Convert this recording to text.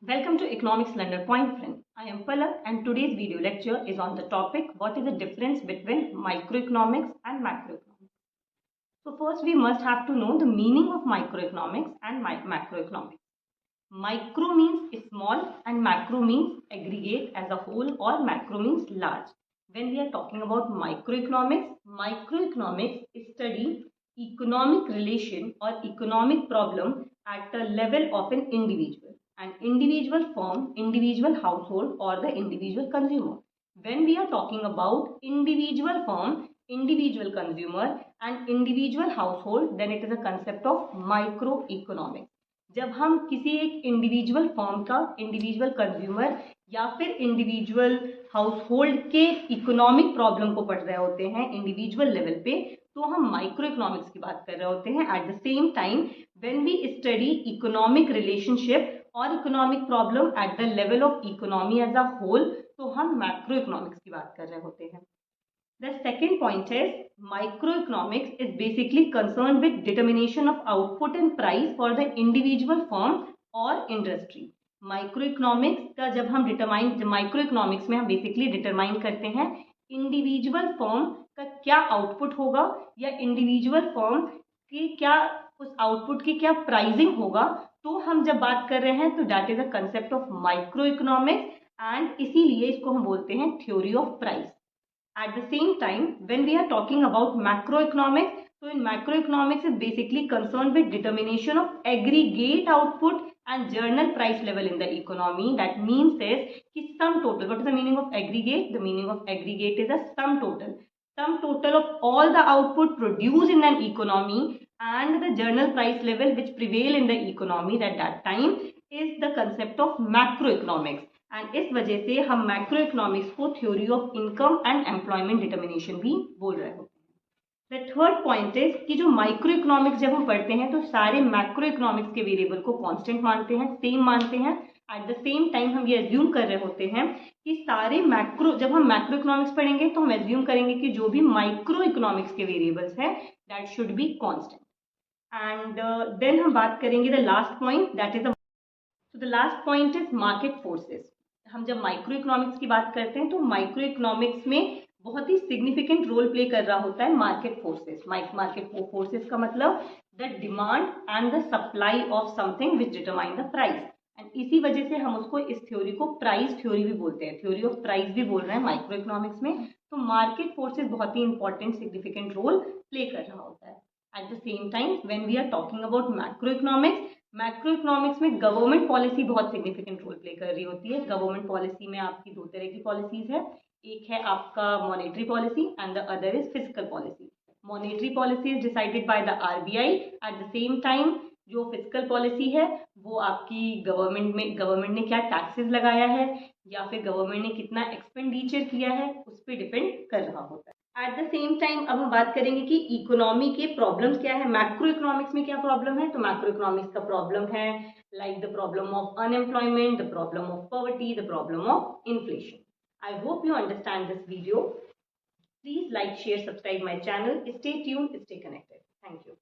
Welcome to Economics Learner Point Friend. I am Palak and today's video lecture is on the topic what is the difference between microeconomics and macroeconomics. So first we must have to know the meaning of microeconomics and macroeconomics. Micro means small and macro means aggregate as a whole or macro means large. When we are talking about microeconomics study economic relation or economic problem at the level of an individual firm, individual household or the individual consumer. When we are talking about individual firm, individual consumer and individual household, then it is a concept of microeconomics. जब हम किसी एक individual firm का, individual consumer या फिर individual household के economic problem को पढ़ रहे होते हैं इंडिविजुअल लेवल पे, तो हम माइक्रो इकोनॉमिक्स की बात कर रहे होते हैं. At the same time when we study economic relationship और economic problem at the level of economy as a whole, तो हम मैक्रो इकोनॉमिक्स की बात कर रहे होते हैं. The second point is microeconomics is basically concerned with determination of output and price for the individual firm or industry. Microeconomics का जब हम microeconomics में हम basically determine करते हैं individual firm का क्या output होगा या individual firm की क्या उस output की क्या pricing होगा, तो हम जब बात कर रहे हैं तो that is a concept of microeconomics and इसीलिए इसको हम बोलते हैं theory of price. At the same time, when we are talking about macroeconomics, so in macroeconomics is basically concerned with determination of aggregate output and journal price level in the economy. That means is कि sum total. What is the meaning of aggregate? The meaning of aggregate is a sum total. Sum total of all the output produced in an economy and the journal price level which prevail in the economy at that time is the concept of macroeconomics. And इस वजह से हम macro economics को theory of income and employment determination भी बोल रहे होते हैं. द थर्ड पॉइंट इज कि जो माइक्रो इकोनॉमिक्स जब हम पढ़ते हैं तो सारे मैक्रो इकोनॉमिक्स के वेरिएबल को कांस्टेंट मानते हैं, सेम मानते हैं. एट द सेम टाइम हम ये एज्यूम कर रहे होते हैं कि सारे मैक्रो, जब हम मैक्रो इकोनॉमिक्स पढ़ेंगे तो हम एज्यूम करेंगे कि जो भी माइक्रो इकोनॉमिक्स के वेरिएबल्स हैं that should be constant. And then हम बात करेंगे the last point, that is the last point is market forces. हम जब माइक्रो इकोनॉमिक्स की बात करते हैं तो माइक्रो इकोनॉमिक्स में बहुत ही सिग्निफिकेंट रोल प्ले कर रहा होता है मार्केट फोर्सेस. मार्केट फोर्सेस का मतलब the demand and the supply of something which determine the price. And इसी वजह से हम उसको, इस थ्योरी को प्राइस थ्योरी भी बोलते हैं, थ्योरी ऑफ प्राइस भी बोल रहे हैं माइक्रो इकोनॉमिक्स में. तो मार्केट फोर्सेस बहुत ही इंपॉर्टेंट सिग्निफिकेंट रोल प्ले कर रहा होता है. At the same time when we are talking about macroeconomics में गवर्नमेंट पॉलिसी बहुत सिग्निफिकेंट रोल प्ले कर रही होती है. गवर्नमेंट पॉलिसी में आपकी दो तरह की पॉलिसीज है. एक है आपका monetary policy and the other is physical policy. Monetary policy is decided by the RBI. Eight the same time जो फिजिकल पॉलिसी है वो आपकी गवर्नमेंट ने क्या टैक्सेस लगाया है या फिर गवर्नमेंट ने कितना एक्सपेंडिचर किया है उस पर डिपेंड कर रहा होता है. एट द सेम टाइम अब हम बात करेंगे कि इकोनॉमी के प्रॉब्लम्स क्या है, मैक्रो इकोनॉमिक्स में क्या प्रॉब्लम है. तो मैक्रो इकोनॉमिक्स का प्रॉब्लम है like the problem of unemployment, the problem of poverty, the problem of inflation. I hope you understand this video. Please like, share, subscribe my channel. Stay tuned, stay connected. Thank you.